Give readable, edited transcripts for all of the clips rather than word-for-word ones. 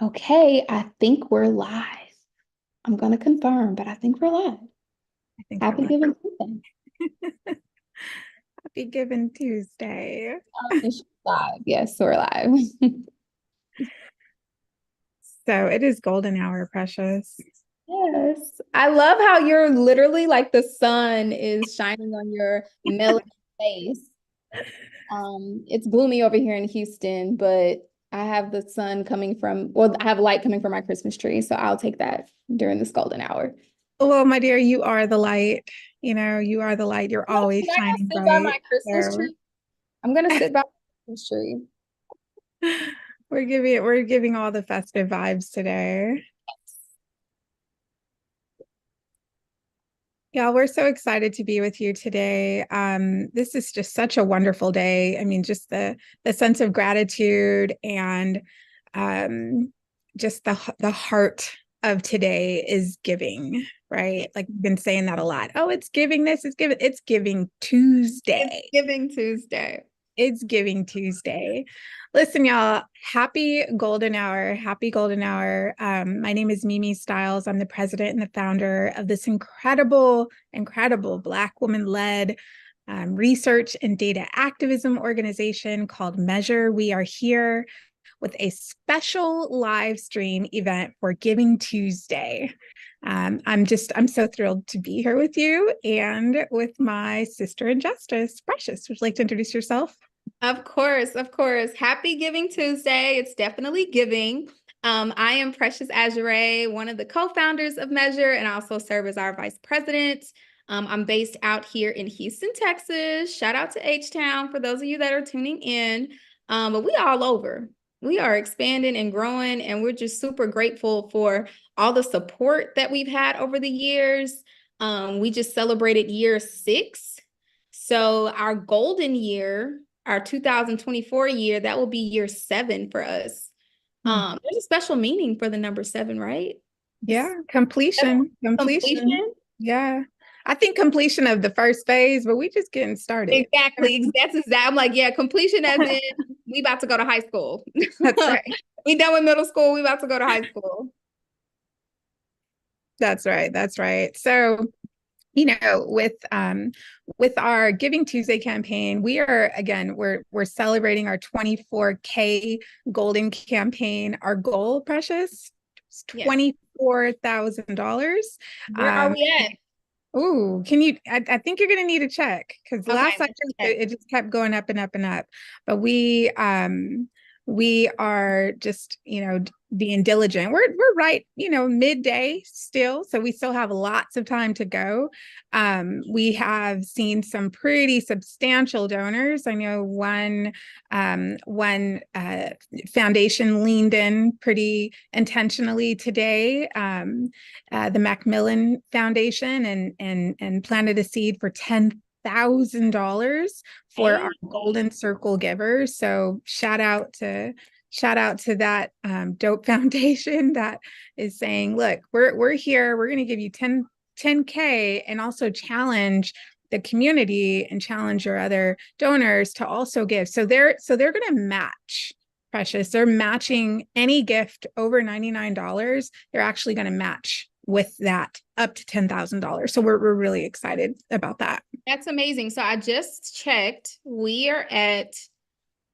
Okay, I think we're live. I'm gonna confirm, but I think we're live. I think we're Happy live. Giving Tuesday. Happy Given Tuesday. It's live. Yes, we're live. So it is golden hour, Precious. Yes. I love how you're literally like the sun is shining on your melon face. It's gloomy over here in Houston, but I have the sun coming from, well, I have light coming from my Christmas tree, so I'll take that during this golden hour. Well, my dear, you are the light. You are the light. You're Can always I go shining sit by bright. my Christmas So tree? I'm gonna sit by my Christmas tree. we're giving all the festive vibes today. Yeah, we're so excited to be with you today. This is just such a wonderful day. I mean, just the sense of gratitude and um, just the heart of today is giving, right? Like we've been saying that a lot. Oh, it's giving this, it's giving It's Tuesday. Giving Tuesday. It's Giving Tuesday. Listen, y'all, happy golden hour. Happy golden hour. My name is Mimi Stiles. I'm the president and the founder of this incredible Black woman led research and data activism organization called Measure. We are here with a special live stream event for Giving Tuesday. I'm so thrilled to be here with you and with my sister in justice, Precious. Would you like to introduce yourself? Of course, of course. Happy Giving Tuesday. It's definitely giving. I am Precious Azure, one of the co-founders of Measure, and I also serve as our vice president. I'm based out here in Houston, Texas. Shout out to H-Town for those of you that are tuning in. But we all over. We are expanding and growing, and we're just super grateful for all the support that we've had over the years. We just celebrated year 6. So our golden year, our 2024 year, that will be year 7 for us. Hmm. There's a special meaning for the number 7, right? Yeah, completion. Completion. Yeah. I think completion of the first phase, but we just getting started. Exactly. That's exactly. I'm like, yeah, completion as in we about to go to high school. That's right. We done with middle school. We about to go to high school. That's right. That's right. So, with our Giving Tuesday campaign, we're celebrating our 24K golden campaign. Our goal, Precious, is Yes. $24,000. Where are we at? Oh, can you? I think you're going to need a check because Okay. last I checked, it just kept going up and up and up. But we are just being diligent. We're right midday still, so we still have lots of time to go. We have seen some pretty substantial donors. I know one foundation leaned in pretty intentionally today. The Macmillan Foundation and planted a seed for $10,000 for Hey. our Golden Circle givers. So shout out to that dope foundation that is saying, look, we're here. We're going to give you 10K and also challenge the community and challenge your other donors to also give. So they're going to match. Precious. They're matching any gift over $99. They're actually going to match with that up to $10,000. So we're really excited about that. That's amazing. So I just checked. We are at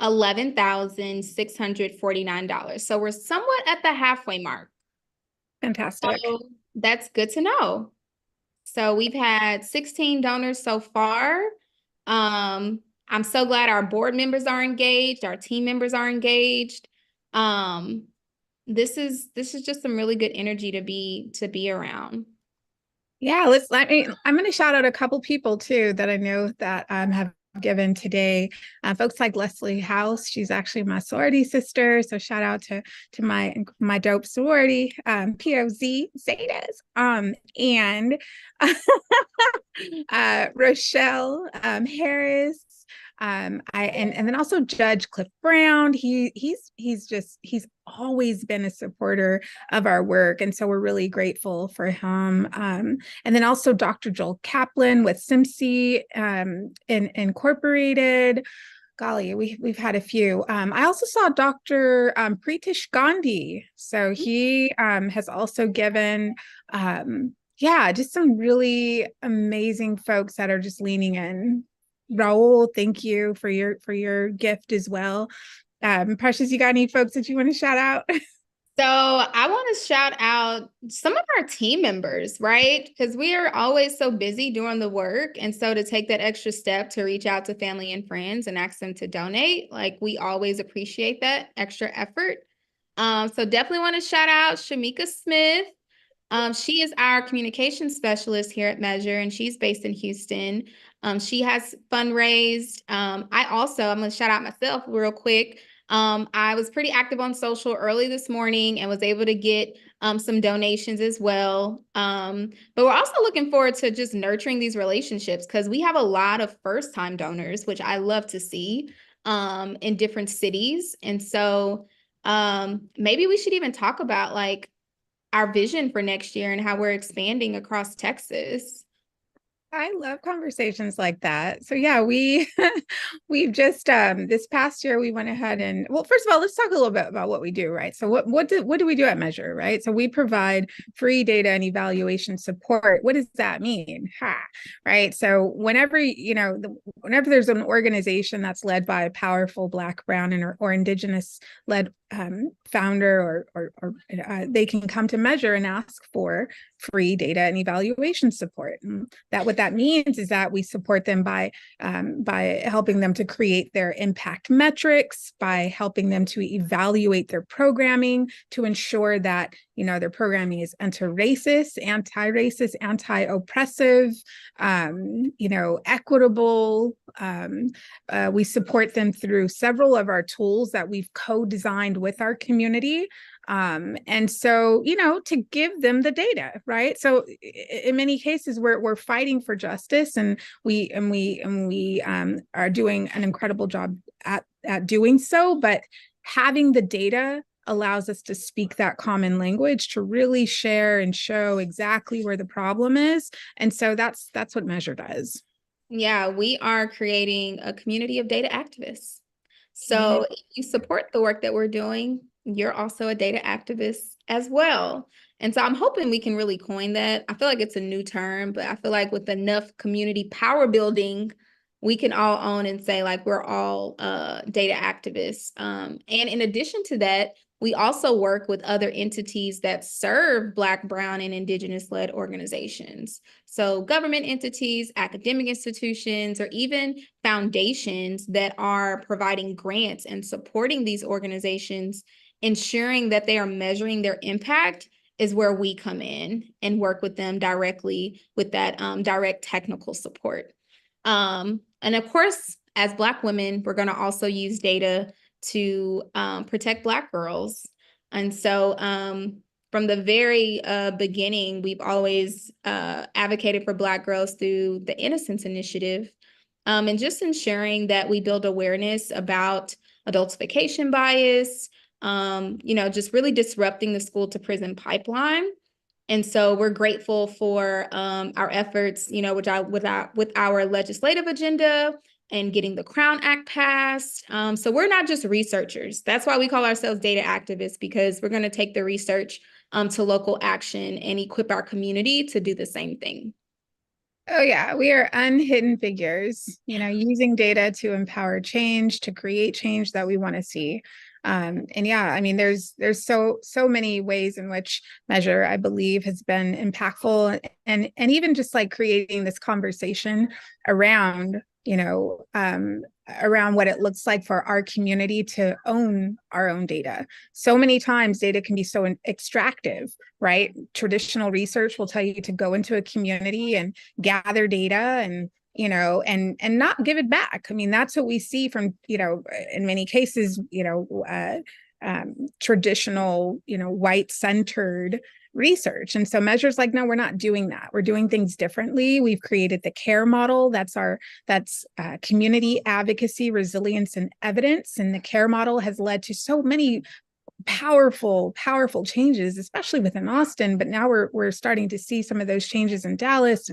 $11,649. So we're somewhat at the halfway mark. Fantastic. So that's good to know. So we've had 16 donors so far. I'm so glad our board members are engaged, our team members are engaged. Um, this is just some really good energy to be around. Yeah, I'm going to shout out a couple people too that I know that have given today. Folks like Leslie House, she's actually my sorority sister. So shout out to my dope sorority, POZ Zetas. And Rochelle Harris. And then also Judge Cliff Brown. He's always been a supporter of our work, and so we're really grateful for him. And then also Dr. Joel Kaplan with SIMSI Incorporated. Golly, we've had a few. I also saw Dr. Pritish Gandhi. So he has also given yeah, just some really amazing folks that are just leaning in. Raul, thank you for your gift as well. Precious, you got any folks that you want to shout out? So I want to shout out some of our team members, right? Because we are always so busy doing the work. And so to take that extra step to reach out to family and friends and ask them to donate, like we always appreciate that extra effort. So definitely want to shout out Shamika Smith. She is our communication specialist here at Measure, and she's based in Houston. She has fundraised. I'm going to shout out myself real quick. I was pretty active on social early this morning and was able to get some donations as well. But we're also looking forward to just nurturing these relationships because we have a lot of first-time donors, which I love to see in different cities. And so maybe we should even talk about like our vision for next year and how we're expanding across Texas. I love conversations like that. So yeah, we've just this past year we went ahead and well, first of all, let's talk a little bit about what we do, right? So what do we do at Measure, right? So we provide free data and evaluation support. What does that mean? Right? So whenever whenever there's an organization that's led by a powerful Black, Brown, or Indigenous led founder or they can come to Measure and ask for free data and evaluation support. And what that means is that we support them by helping them to create their impact metrics, by helping them to evaluate their programming to ensure that their programming is anti-racist, anti-oppressive, equitable. We support them through several of our tools that we've co-designed with our community. And so, to give them the data, right? So in many cases, we're fighting for justice, and we are doing an incredible job at doing so. But having the data allows us to speak that common language to really share and show exactly where the problem is. And so that's what Measure does. Yeah, we are creating a community of data activists. So if you support the work that we're doing, you're also a data activist as well. And so I'm hoping we can really coin that. I feel like it's a new term, but I feel like with enough community power building, we can all own and say like we're all data activists. And in addition to that, we also work with other entities that serve Black, Brown, and Indigenous-led organizations. So government entities, academic institutions, or even foundations that are providing grants and supporting these organizations, ensuring that they are measuring their impact is where we come in and work with them directly with that direct technical support. And of course, as Black women, we're going to also use data to protect Black girls. And so from the very beginning, we've always advocated for Black girls through the Innocence Initiative, and just ensuring that we build awareness about adultification bias, just really disrupting the school to prison pipeline. And so we're grateful for our efforts, with our legislative agenda and getting the Crown Act passed. So we're not just researchers. That's why we call ourselves data activists, because we're going to take the research to local action and equip our community to do the same thing. Oh yeah, we are unhidden figures, using data to empower change, to create change that we want to see. And yeah, I mean, there's so many ways in which Measure, I believe, has been impactful, and even just like creating this conversation around around what it looks like for our community to own our own data. So many times data can be so extractive, right? Traditional research will tell you to go into a community and gather data and not give it back. I mean, that's what we see from, in many cases, traditional, white-centered research. And so Measure's like, no, we're not doing that. We're doing things differently. We've created the CARE model. That's community advocacy, resilience, and evidence. And the CARE model has led to so many powerful changes, especially within Austin. But now we're starting to see some of those changes in Dallas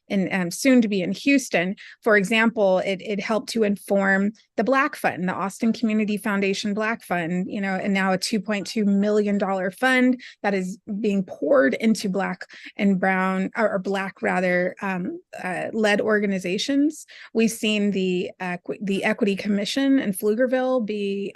and soon to be in Houston. For example, it helped to inform the Black Fund, the Austin Community Foundation Black Fund, and now a $2.2 million fund that is being poured into Black and brown or Black rather led organizations. We've seen the Equity Commission in Pflugerville be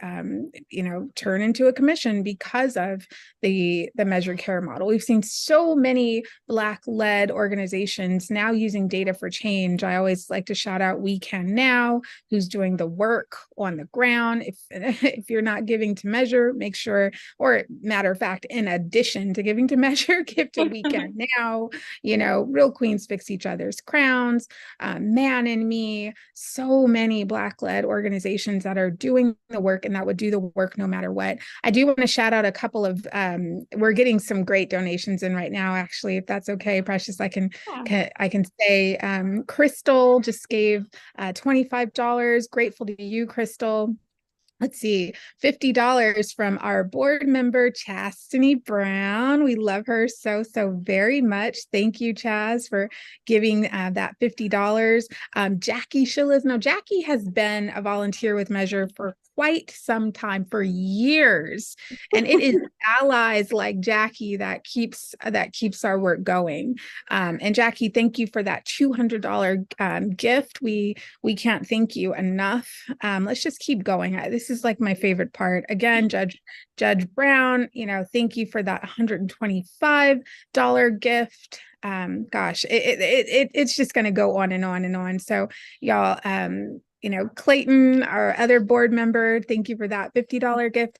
turn into a commission because of the Measure Care model. We've seen so many Black-led organizations now using data for change. I always like to shout out We Can Now, who's doing the work on the ground. If you're not giving to Measure, make sure, or matter of fact, in addition to giving to Measure, give to We Can Now. Real Queens Fix Each Other's Crowns, Man and Me, so many Black-led organizations that are doing the work and that would do the work no matter what. I do want to shout out a couple of, we're getting some great donations in right now, actually, if that's okay, Precious. I can say Crystal just gave $25. Grateful to you, Crystal. Let's see, $50 from our board member, Chastity Brown. We love her so very much. Thank you, Chaz, for giving that $50. Jackie Shillis. Now, Jackie has been a volunteer with Measure for quite some time, for years. And it is allies like Jackie that keeps our work going. And Jackie, thank you for that $200 gift. We can't thank you enough. Let's just keep going. This is like my favorite part. Again, Judge Brown, thank you for that $125 gift. Gosh, it's just going to go on and on and on. So y'all, Clayton, our other board member, thank you for that $50 gift.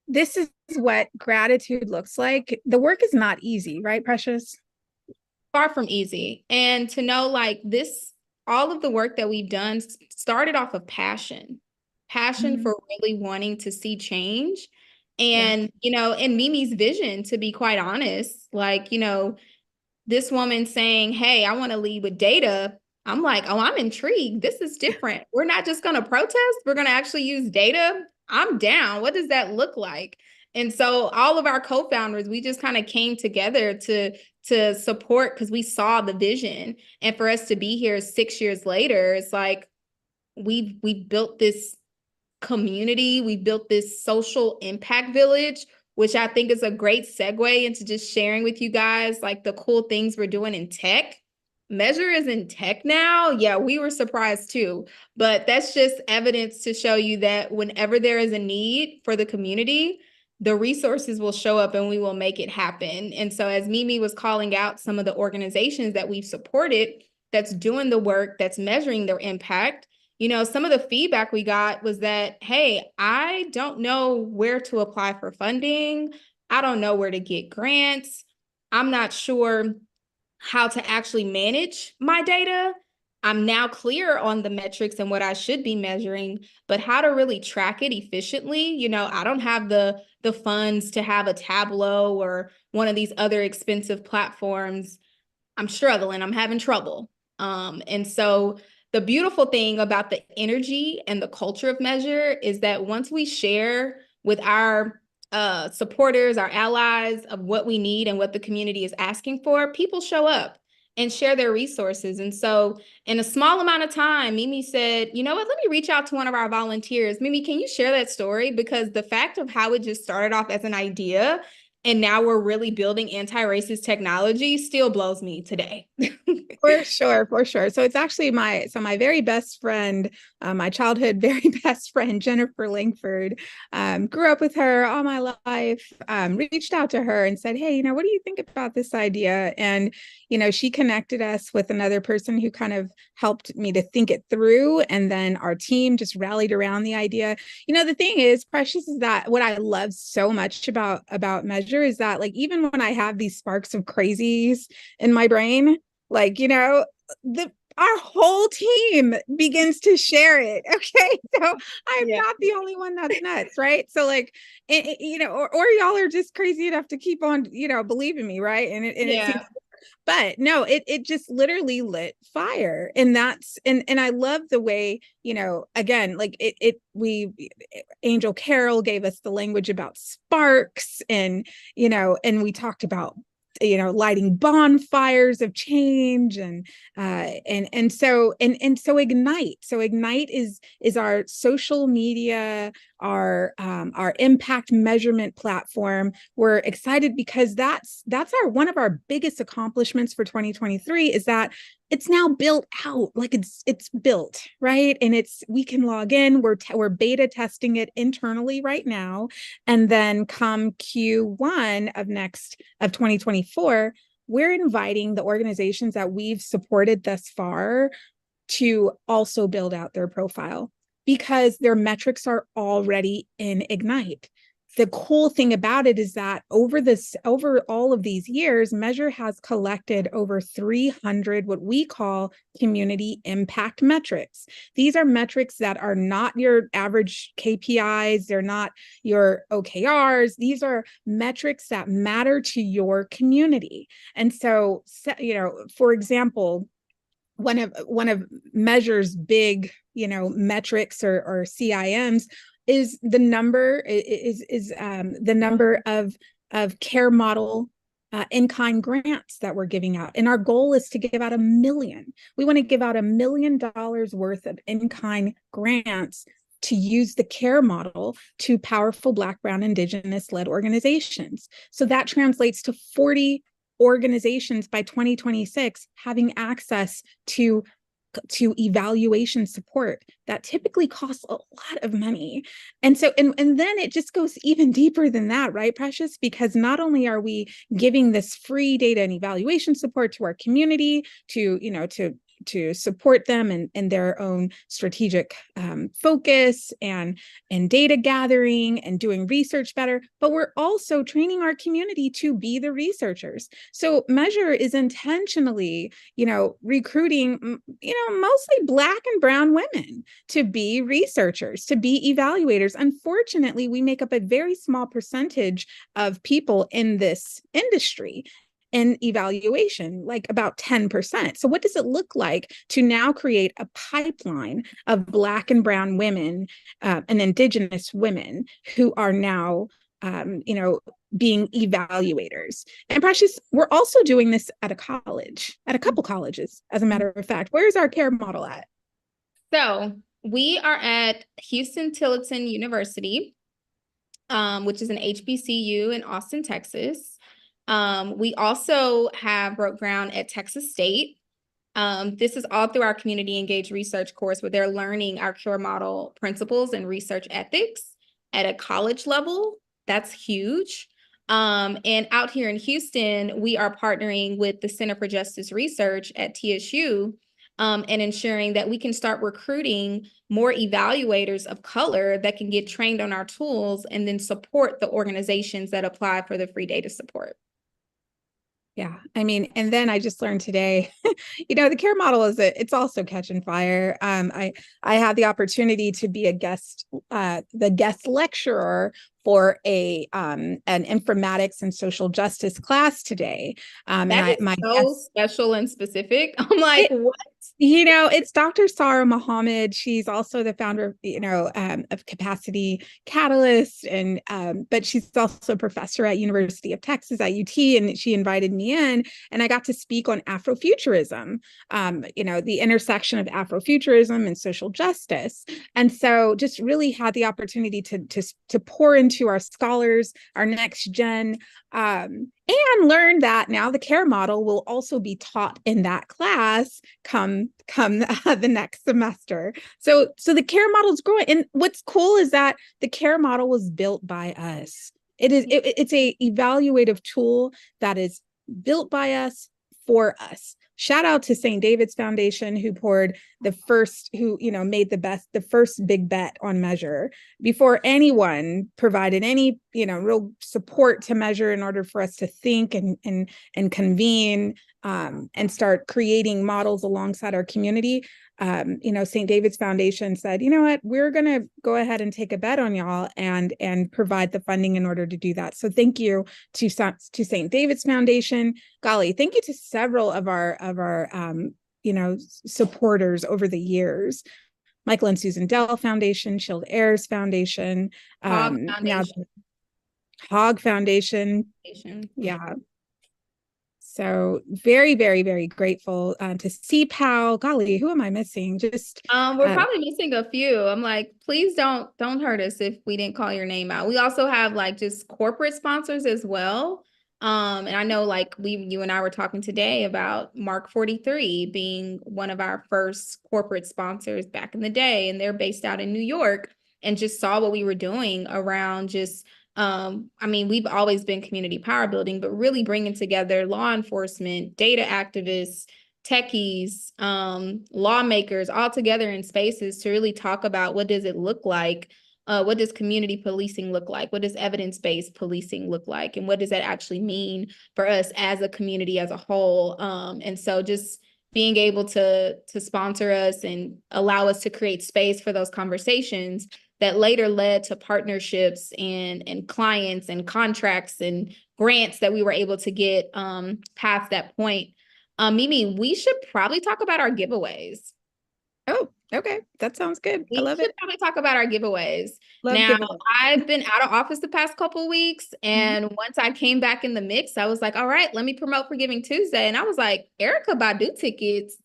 This is what gratitude looks like. The work is not easy, right, Precious? Far from easy. And to know like this, all of the work that we've done started off of passion for really wanting to see change. And, and Mimi's vision, to be quite honest, like, this woman saying, hey, I want to lead with data. I'm like, oh, I'm intrigued. This is different. We're not just going to protest. We're going to actually use data. I'm down. What does that look like? And so all of our co-founders, we just kind of came together to support because we saw the vision. And for us to be here 6 years later, it's like we built this community. We built this social impact village, which I think is a great segue into just sharing with you guys like the cool things we're doing in tech. Measure is in tech now. Yeah, we were surprised too, but that's just evidence to show you that whenever there is a need for the community, the resources will show up and we will make it happen. And so as Mimi was calling out some of the organizations that we've supported, that's doing the work, that's measuring their impact, some of the feedback we got was that, hey, I don't know where to apply for funding. I don't know where to get grants. I'm not sure how to actually manage my data. I'm now clear on the metrics and what I should be measuring, but how to really track it efficiently. I don't have the funds to have a Tableau or one of these other expensive platforms. I'm struggling. I'm having trouble. And so the beautiful thing about the energy and the culture of Measure is that once we share with our supporters, our allies of what we need and what the community is asking for, people show up and share their resources. And so in a small amount of time, Mimi said, you know what, let me reach out to one of our volunteers. Mimi, can you share that story? Because the fact of how it just started off as an idea and now we're really building anti-racist technology still blows me today. For sure. So it's actually my very best friend, my childhood very best friend, Jennifer Langford, grew up with her all my life, reached out to her and said, hey, what do you think about this idea? And, she connected us with another person who kind of helped me to think it through. And then our team just rallied around the idea. The thing is, Precious, is that what I love so much about Measure is that like, even when I have these sparks of crazies in my brain, like, our whole team begins to share it. Okay. So I'm not the only one that's nuts. Right. So like, or y'all are just crazy enough to keep on, believing me. Right. And it seems But no, it just literally lit fire. And and I love the way, again, like Angel Carroll gave us the language about sparks, and we talked about lighting bonfires of change, and so Ignite is our social media, our impact measurement platform. We're excited because that's our one of our biggest accomplishments for 2023, is that it's now built out. Like it's built, right? And we can log in. We're beta testing it internally right now, and then come Q1 of 2024, we're inviting the organizations that we've supported thus far to also build out their profile, because their metrics are already in Ignite. The cool thing about it is that over all of these years, Measure has collected over 300 what we call community impact metrics. These are metrics that are not your average KPIs. They're not your OKRs. These are metrics that matter to your community. And so, for example, one of Measure's big, metrics or CIMs is the number of care model in-kind grants that we're giving out. And our goal is to give out 1 million. We want to give out $1 million worth of in-kind grants to use the care model to powerful Black, Brown, Indigenous-led organizations. So that translates to 40 organizations by 2026 having access to evaluation support that typically costs a lot of money. And so, and then it just goes even deeper than that, right, Precious? Because not only are we giving this free data and evaluation support to our community to support them in their own strategic focus and data gathering and doing research better, but we're also training our community to be the researchers. So Measure is intentionally, recruiting, mostly Black and Brown women to be researchers, to be evaluators. Unfortunately, we make up a very small percentage of people in this industry in evaluation, like about 10%. So what does it look like to now create a pipeline of Black and Brown women and Indigenous women who are now, being evaluators? And Precious, we're also doing this at a couple colleges, as a matter of fact. Where's our care model at? So we are at Huston-Tillotson University, which is an HBCU in Austin, Texas. We also have broke ground at Texas State. This is all through our community engaged research course, where they're learning our care model principles and research ethics at a college level. That's huge. And out here in Houston, we are partnering with the Center for Justice Research at TSU, and ensuring that we can start recruiting more evaluators of color that can get trained on our tools and then support the organizations that apply for the free data support. Yeah, I mean, and then I just learned today, the care model it's also catching fire. I had the opportunity to be the guest lecturer for an informatics and social justice class today. That is so special and specific. I'm like, what? It's Dr. Sarah Mohammed. She's also the founder of Capacity Catalyst, but she's also a professor at University of Texas at UT, and she invited me in, and I got to speak on Afrofuturism, the intersection of Afrofuturism and social justice. And so just really had the opportunity to pour into our scholars, our next gen, and learn that now the care model will also be taught in that class come the next semester. So the care model is growing. And what's cool is that the care model was built by us. It's a evaluative tool that is built by us for us. Shout out to St. David's Foundation, who made the first big bet on Measure before anyone provided any, real support to Measure in order for us to think and convene. and start creating models alongside our community. St. David's Foundation said, you know what, we're going to go ahead and take a bet on y'all and provide the funding in order to do that. So thank you to St. David's Foundation. Golly, thank you to several of our supporters over the years. Michael and Susan Dell Foundation, Shield Heirs Foundation, Hog now Foundation. Hog Foundation. Yeah. So very, very, very grateful to see Pal. Golly, who am I missing? Just we're probably missing a few. I'm like, please don't hurt us if we didn't call your name out. We also have like just corporate sponsors as well. And I know like you and I were talking today about Mark 43 being one of our first corporate sponsors back in the day, and they're based out in New York, and just saw what we were doing around just we've always been community power building, but really bringing together law enforcement, data activists, techies, lawmakers all together in spaces to really talk about what does it look like? What does community policing look like? What does evidence-based policing look like? And what does that actually mean for us as a community as a whole? And so just being able to sponsor us and allow us to create space for those conversations that later led to partnerships and clients and contracts and grants that we were able to get past that point. Mimi, we should probably talk about our giveaways. Oh, okay. That sounds good. I love it. We should probably talk about our giveaways. Love now, giveaways. I've been out of office the past couple of weeks, and once I came back in the mix, I was like, all right, let me promote for Giving Tuesday. And I was like, Erykah Badu tickets,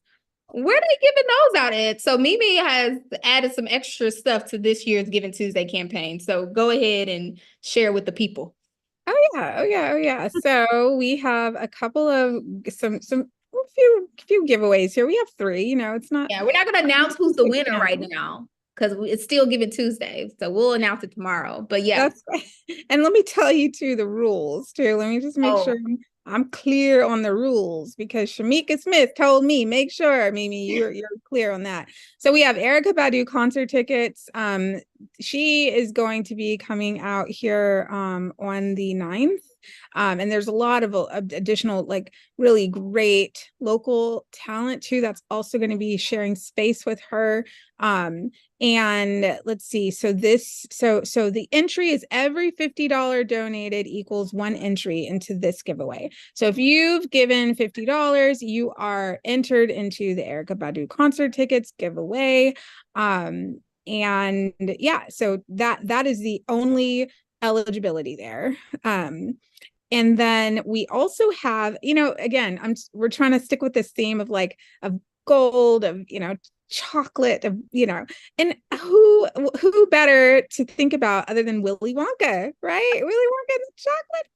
where are they giving those out at? So Mimi has added some extra stuff to this year's Giving Tuesday campaign. So go ahead and share with the people. Oh yeah. So we have a couple of few giveaways here. We have 3. It's not. Yeah, we're not going to announce who's the winner right now because it's still Giving Tuesday. So we'll announce it tomorrow. But yeah. That's right. And let me tell you too the rules too. Let me just make sure I'm clear on the rules, because Shamika Smith told me, make sure, Mimi, you're clear on that. So we have Erykah Badu concert tickets. She is going to be coming out here on the 9th. And there's a lot of additional, like, really great local talent too that's also going to be sharing space with her. And let's see, so the entry is every $50 donated equals 1 entry into this giveaway. So if you've given $50, you are entered into the Erykah Badu concert tickets giveaway. And yeah, so that is the only eligibility there. And then we also have, again, we're trying to stick with this theme of gold, of, chocolate, of, and who better to think about other than Willy Wonka, right? Willy Wonka and chocolate.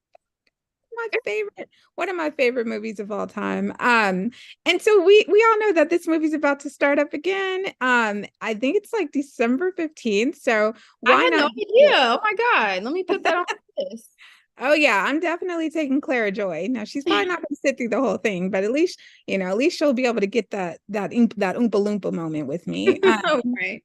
One of my favorite movies of all time. And so we all know that this movie's about to start up again. I think it's like December 15th. So why I had not? no idea. Oh my God. Let me put that on this. Oh yeah, I'm definitely taking Clara Joy. Now she's probably not going to sit through the whole thing, but at least she'll be able to get that Oompa Loompa moment with me. Right.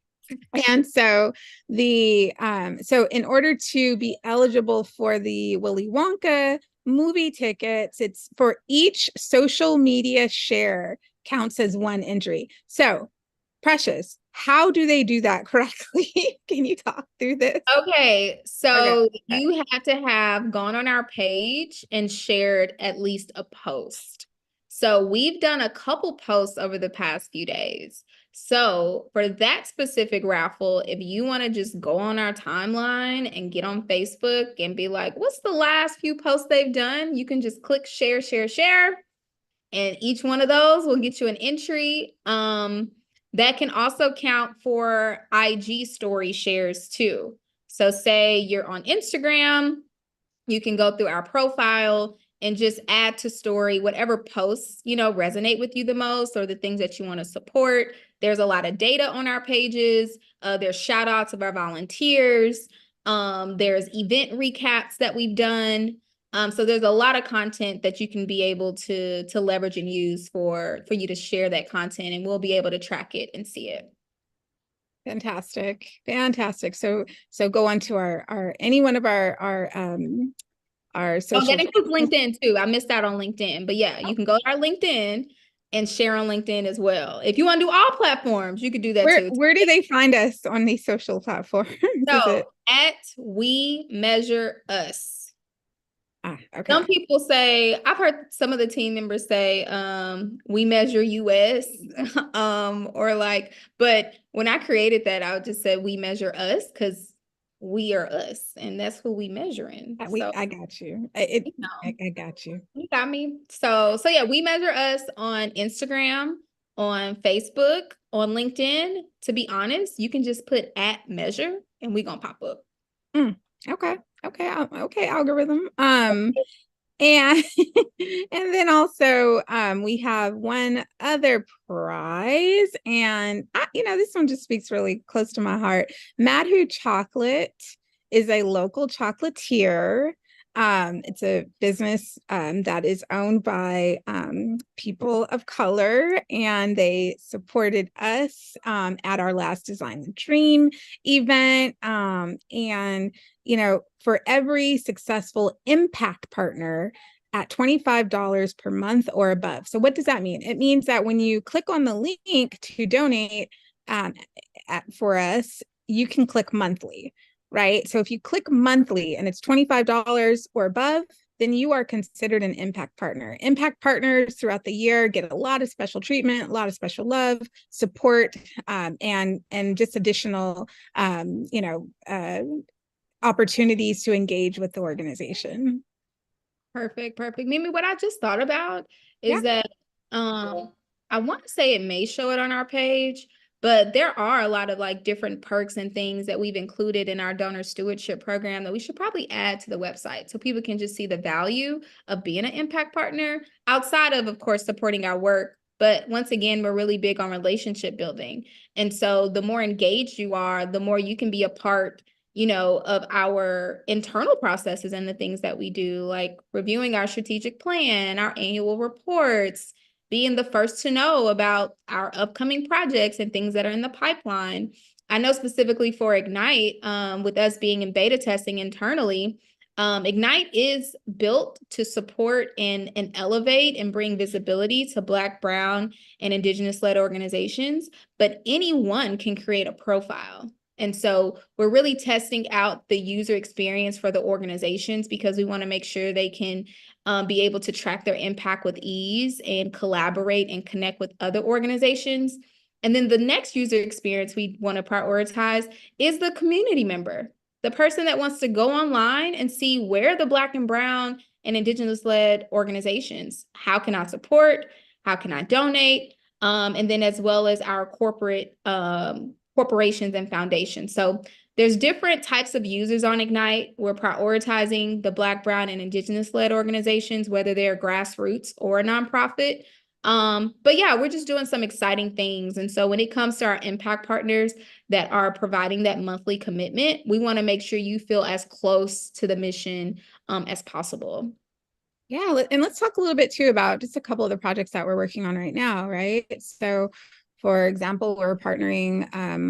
And so so in order to be eligible for the Willy Wonka movie tickets, it's for each social media share counts as 1 entry. So Precious, how do they do that correctly? Can you talk through this? Okay, so you have to have gone on our page and shared at least a post. So we've done a couple posts over the past few days. So for that specific raffle, if you want to just go on our timeline and get on Facebook and be like, what's the last few posts they've done? You can just click share, share, share. And each one of those will get you an entry. That can also count for IG story shares too. So say you're on Instagram, you can go through our profile and just add to story whatever posts, resonate with you the most, or the things that you want to support. There's a lot of data on our pages. There's shout outs of our volunteers. There's event recaps that we've done. So there's a lot of content that you can be able to leverage and use for you to share that content, and we'll be able to track it and see it. Fantastic. So go on to our any one of our our Oh, social that includes channels. LinkedIn too. I missed out on LinkedIn, but yeah, you can go to our LinkedIn and share on LinkedIn as well. If you want to do all platforms, you could do that too. Where do they find us on these social platforms? Is So it at We Measure Us. Some okay. people say, I've heard some of the team members say, we measure US, or like, but when I created that, I would just say we measure us because we are us and that's who we measuring. So, I got you. you know, I got you. you got me. So yeah, we measure us on Instagram, on Facebook, on LinkedIn. To be honest, you can just put at measure and we gonna pop up. Mm, okay. Okay, algorithm. And and then also we have one other prize, and this one just speaks really close to my heart. Madhu Chocolate is a local chocolatier. It's a business that is owned by people of color, and they supported us at our last Design the Dream event. And for every successful impact partner at $25 per month or above. So what does that mean? It means that when you click on the link to donate for us, you can click monthly, right? So if you click monthly and it's $25 or above, then you are considered an impact partner. Impact partners throughout the year get a lot of special treatment, a lot of special love, support, and just additional, opportunities to engage with the organization. Perfect. Mimi, what I just thought about Yeah. is that I want to say it may show it on our page, but there are a lot of like different perks and things that we've included in our donor stewardship program that we should probably add to the website so people can just see the value of being an impact partner outside of course, supporting our work. But once again, we're really big on relationship building. And so the more engaged you are, the more you can be a part of our internal processes and the things that we do, like reviewing our strategic plan, our annual reports, being the first to know about our upcoming projects and things that are in the pipeline. I know specifically for Ignite, with us being in beta testing internally, Ignite is built to support and elevate and bring visibility to Black, Brown, and Indigenous-led organizations, but anyone can create a profile. And so we're really testing out the user experience for the organizations because we want to make sure they can be able to track their impact with ease and collaborate and connect with other organizations. And then the next user experience we want to prioritize is the community member, the person that wants to go online and see where the Black and Brown and Indigenous-led organizations, how can I support, how can I donate, and then as well as our corporations and foundations. So there's different types of users on Ignite. We're prioritizing the Black, Brown, and Indigenous-led organizations, whether they're grassroots or a nonprofit. But yeah, we're just doing some exciting things. And so when it comes to our impact partners that are providing that monthly commitment, we want to make sure you feel as close to the mission as possible. Yeah, and let's talk a little bit too about just a couple of the projects that we're working on right now, right? So, for example,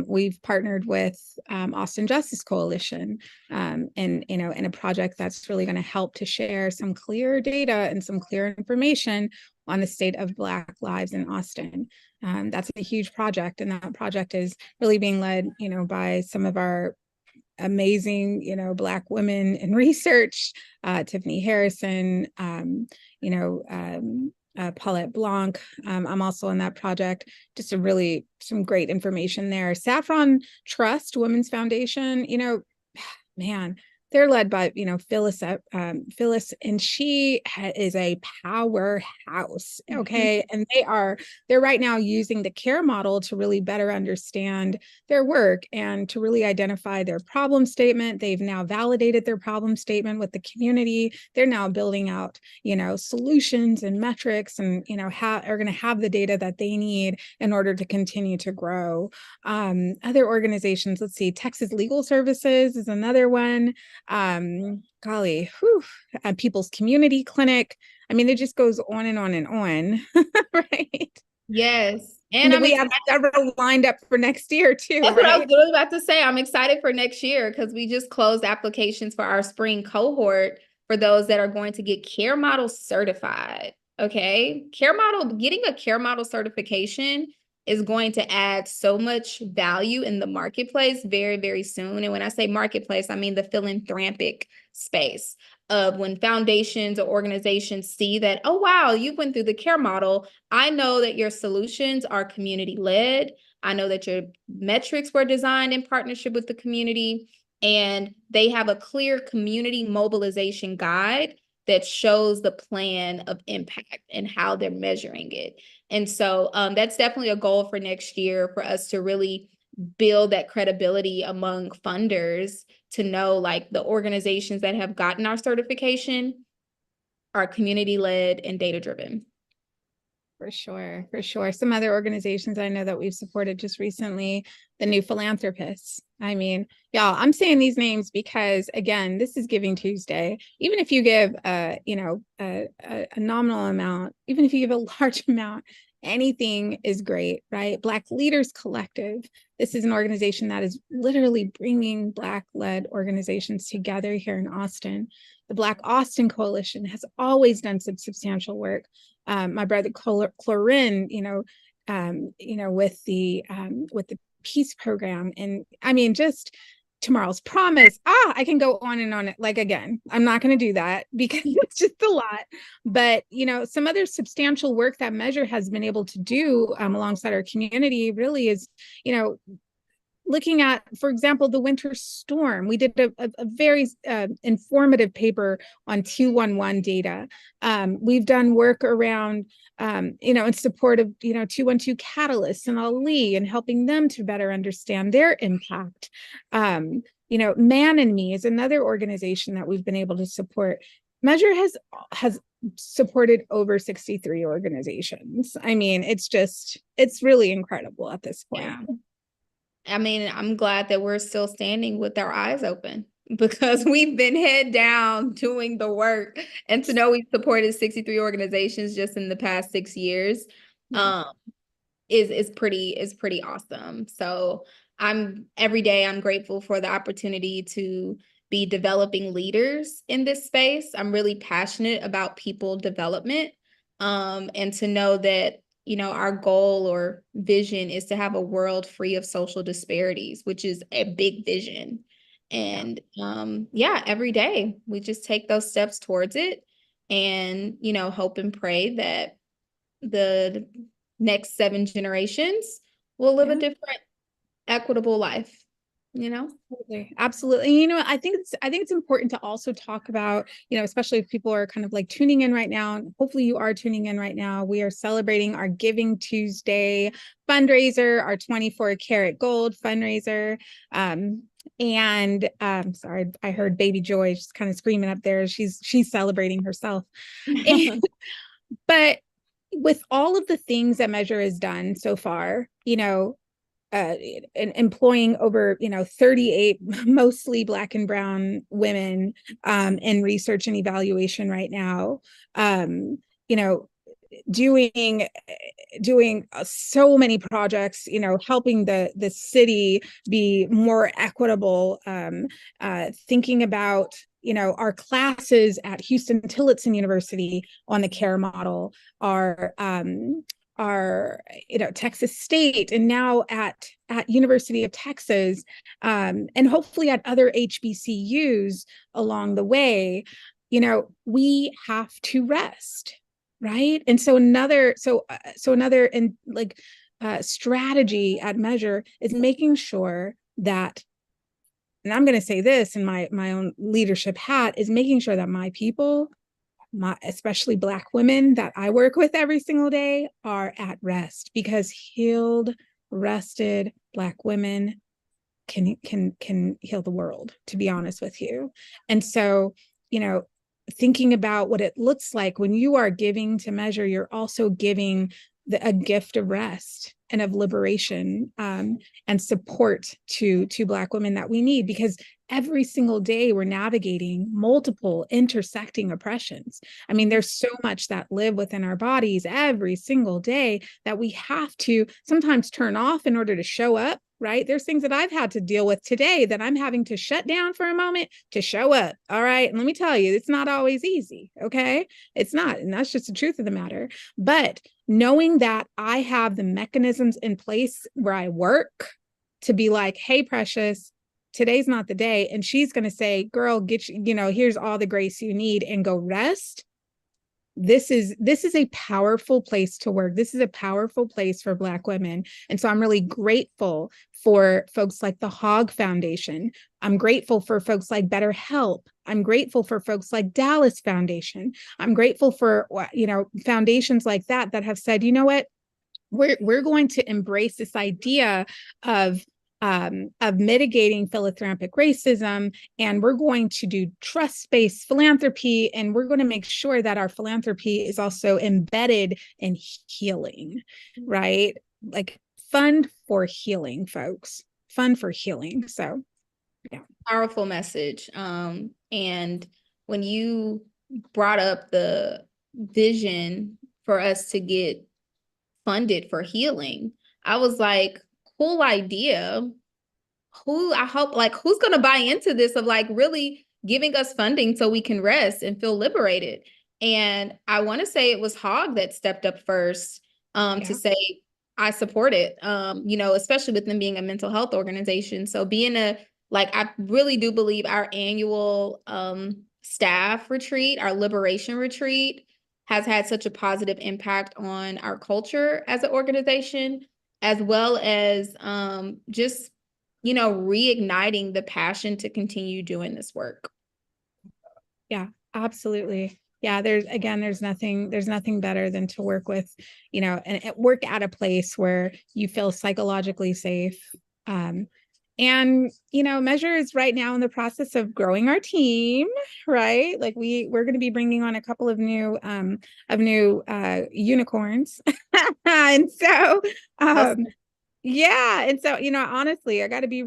we've partnered with Austin Justice Coalition, in a project that's really going to help to share some clear data and some clear information on the state of Black lives in Austin. That's a huge project, and that project is really being led, by some of our amazing, Black women in research, Tiffany Harrison, Paulette Blanc. I'm also in that project. Just some great information there. Saffron Trust Women's Foundation, man, they're led by, Phyllis, and she is a powerhouse. Okay. And they're right now using the CARE model to really better understand their work and to really identify their problem statement. They've now validated their problem statement with the community. They're now building out, solutions and metrics, and, are going to have the data that they need in order to continue to grow. Other organizations, let's see, Texas Legal Services is another one. People's Community Clinic. I mean, it just goes on and on and on, right? Yes. And we have several lined up for next year too. That's right? what I was literally about to say. I'm excited for next year because we just closed applications for our spring cohort for those that are going to get Care Model certified. Okay. Getting a Care Model certification is going to add so much value in the marketplace very, very soon. And when I say marketplace, I mean the philanthropic space of when foundations or organizations see that, oh, wow, you went through the Care Model. I know that your solutions are community led. I know that your metrics were designed in partnership with the community, and they have a clear community mobilization guide that shows the plan of impact and how they're measuring it. And so that's definitely a goal for next year for us to really build that credibility among funders to know like the organizations that have gotten our certification are community-led and data-driven. For sure, for sure. Some other organizations I know that we've supported just recently, the New Philanthropists. I mean, y'all, I'm saying these names because again, this is Giving Tuesday. Even if you give a nominal amount, even if you give a large amount, anything is great, right? Black Leaders Collective. This is an organization that is literally bringing Black-led organizations together here in Austin. The Black Austin Coalition has always done some substantial work. My brother Clorin, with the peace program, and I mean, just Tomorrow's Promise. I can go on and on. It like again, I'm not going to do that because it's just a lot. But some other substantial work that Measure has been able to do alongside our community really is, looking at, for example, the winter storm. We did a very informative paper on 211 data. We've done work around, in support of, 212 Catalyst and Ali and helping them to better understand their impact. Man and Me is another organization that we've been able to support. Measure has supported over 63 organizations. I mean, it's really incredible at this point. Yeah. I mean, I'm glad that we're still standing with our eyes open because we've been head down doing the work, and to know we've supported 63 organizations just in the past 6 years is pretty awesome. So every day I'm grateful for the opportunity to be developing leaders in this space. I'm really passionate about people development, and to know that our goal or vision is to have a world free of social disparities, which is a big vision. And every day we just take those steps towards it and, hope and pray that the next 7 generations will live a different, equitable life. Absolutely. I think it's important to also talk about, especially if people are kind of like tuning in right now, and hopefully you are tuning in right now. We are celebrating our Giving Tuesday fundraiser, our 24 karat gold fundraiser. Sorry, I heard baby Joy just kind of screaming up there. She's celebrating herself. But with all of the things that Measure has done so far, employing over 38 mostly Black and brown women in research and evaluation right now, doing so many projects, helping the city be more equitable, thinking about our classes at Houston Tillotson University on the Care Model, our Texas State, and now at University of Texas, and hopefully at other HBCUs along the way. We have to rest, right? And so another strategy at Measure is making sure that, and I'm going to say this in my own leadership hat, is making sure that my people, especially Black women that I work with every single day, are at rest, because healed, rested Black women can heal the world, to be honest with you. And so, thinking about what it looks like when you are giving to Measure, you're also giving a gift of rest and of liberation, and support to Black women that we need, because every single day we're navigating multiple intersecting oppressions. I mean, there's so much that live within our bodies every single day that we have to sometimes turn off in order to show up, right? There's things that I've had to deal with today that I'm having to shut down for a moment to show up. All right. And let me tell you, it's not always easy. Okay. It's not. And that's just the truth of the matter. But knowing that I have the mechanisms in place where I work to be like, hey, Precious, today's not the day. And she's going to say, girl, get you, here's all the grace you need and go rest. This is a powerful place to work. This is a powerful place for Black women. And so I'm really grateful for folks like the Hog Foundation. I'm grateful for folks like BetterHelp. I'm grateful for folks like Dallas Foundation. I'm grateful for, foundations like that have said, you know what, we're going to embrace this idea of mitigating philanthropic racism, and we're going to do trust-based philanthropy, and we're going to make sure that our philanthropy is also embedded in healing, right? Like fund for healing, folks. Fund for healing. So, yeah. Powerful message. And when you brought up the vision for us to get funded for healing, I was like, cool idea. I hope, like, who's going to buy into this of like really giving us funding so we can rest and feel liberated? And I want to say it was Hog that stepped up first to say, I support it, especially with them being a mental health organization. So I really do believe our annual staff retreat, our liberation retreat, has had such a positive impact on our culture as an organization, as well as just, reigniting the passion to continue doing this work. Yeah, absolutely. Yeah, there's nothing better than to work with, and work at a place where you feel psychologically safe. And, Measure is right now in the process of growing our team, right? Like we're going to be bringing on a couple of new unicorns. And so, yeah. And so, honestly, I gotta be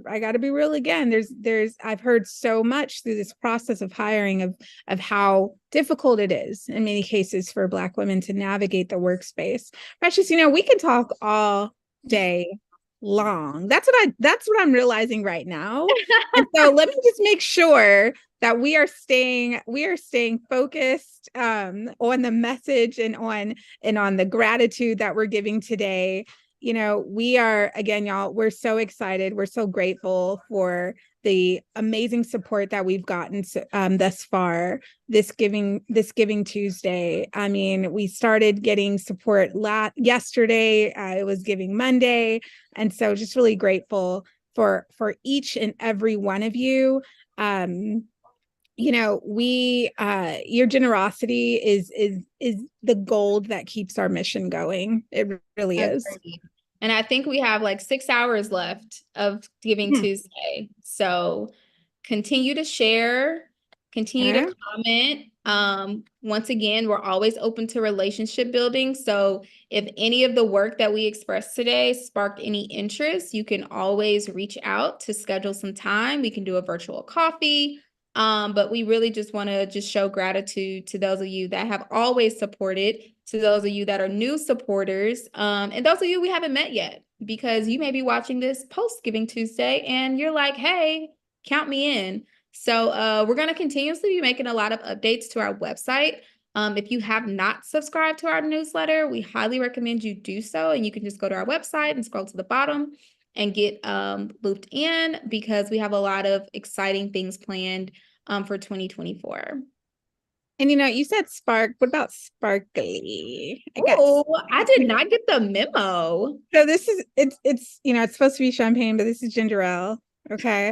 real again. I've heard so much through this process of hiring of how difficult it is in many cases for Black women to navigate the workspace. Precious, we can talk all day long. That's what I'm realizing right now. And so let me just make sure that we are staying focused on the message and on the gratitude that we're giving today. We are, again, y'all, we're so excited. We're so grateful for the amazing support that we've gotten thus far this Giving Tuesday. I mean, we started getting support yesterday. It was Giving Monday. And so just really grateful for each and every one of you. Your generosity is the gold that keeps our mission going. It really is. And I think we have like 6 hours left of Giving Tuesday. So continue to share, continue to comment. Once again, we're always open to relationship building. So if any of the work that we expressed today sparked any interest, you can always reach out to schedule some time. We can do a virtual coffee. But we really just want to show gratitude to those of you that have always supported, to those of you that are new supporters, and those of you we haven't met yet, because you may be watching this post Giving Tuesday and you're like, hey, count me in. So we're going to continuously be making a lot of updates to our website. If you have not subscribed to our newsletter, we highly recommend you do so. And you can just go to our website and scroll to the bottom and get looped in, because we have a lot of exciting things planned for 2024. And you said spark. What about sparkly? I did not get the memo. So this is it's it's supposed to be champagne, but this is ginger ale. Okay.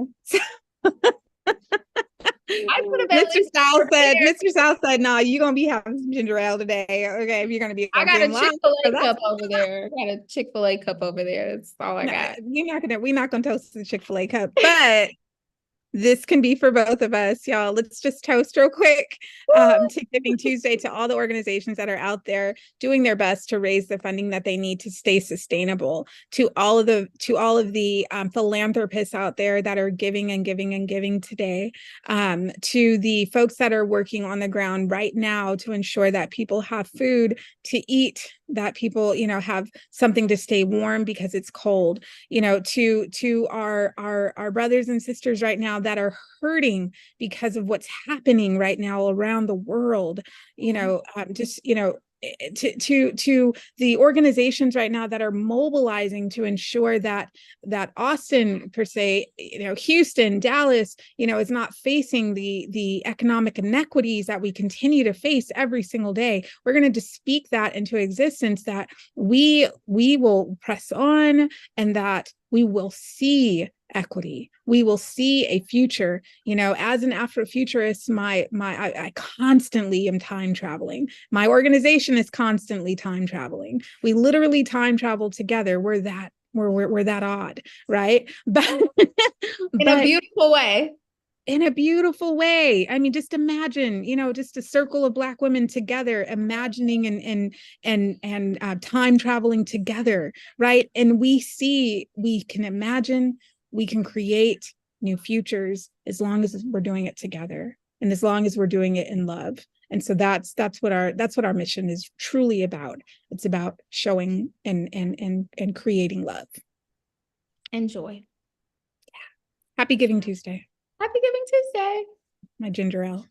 Mr. South said, no, you're gonna be having some ginger ale today. Okay, if you're gonna be I got a Chick-fil-A cup over there. I got a Chick-fil-A cup over there. That's all I got. We're not gonna toast the Chick-fil-A cup, but This can be for both of us, y'all. Let's just toast real quick to Giving Tuesday, to all the organizations that are out there doing their best to raise the funding that they need to stay sustainable. To all of the philanthropists out there that are giving and giving and giving today. To the folks that are working on the ground right now to ensure that people have food to eat, that people, you know, have something to stay warm because it's cold. You know, to our brothers and sisters right now that are hurting because of what's happening right now around the world, you know, just, you know, to the organizations right now that are mobilizing to ensure that Austin, per se, you know, Houston, Dallas, you know, is not facing the economic inequities that we continue to face every single day. We're going to speak that into existence, that we will press on, and that we will see equity. We will see a future. You know, as an Afrofuturist, I constantly am time traveling. My organization is constantly time traveling. We literally time travel together. We're that odd, right? But In a beautiful way. In a beautiful way. I mean, just imagine, you know, just a circle of Black women together, imagining and time traveling together, right? And we can imagine, we can create new futures as long as we're doing it together, and as long as we're doing it in love. And so that's what our mission is truly about. It's about showing and creating love. Enjoy. Happy Giving Tuesday. Happy Giving Tuesday. My ginger ale.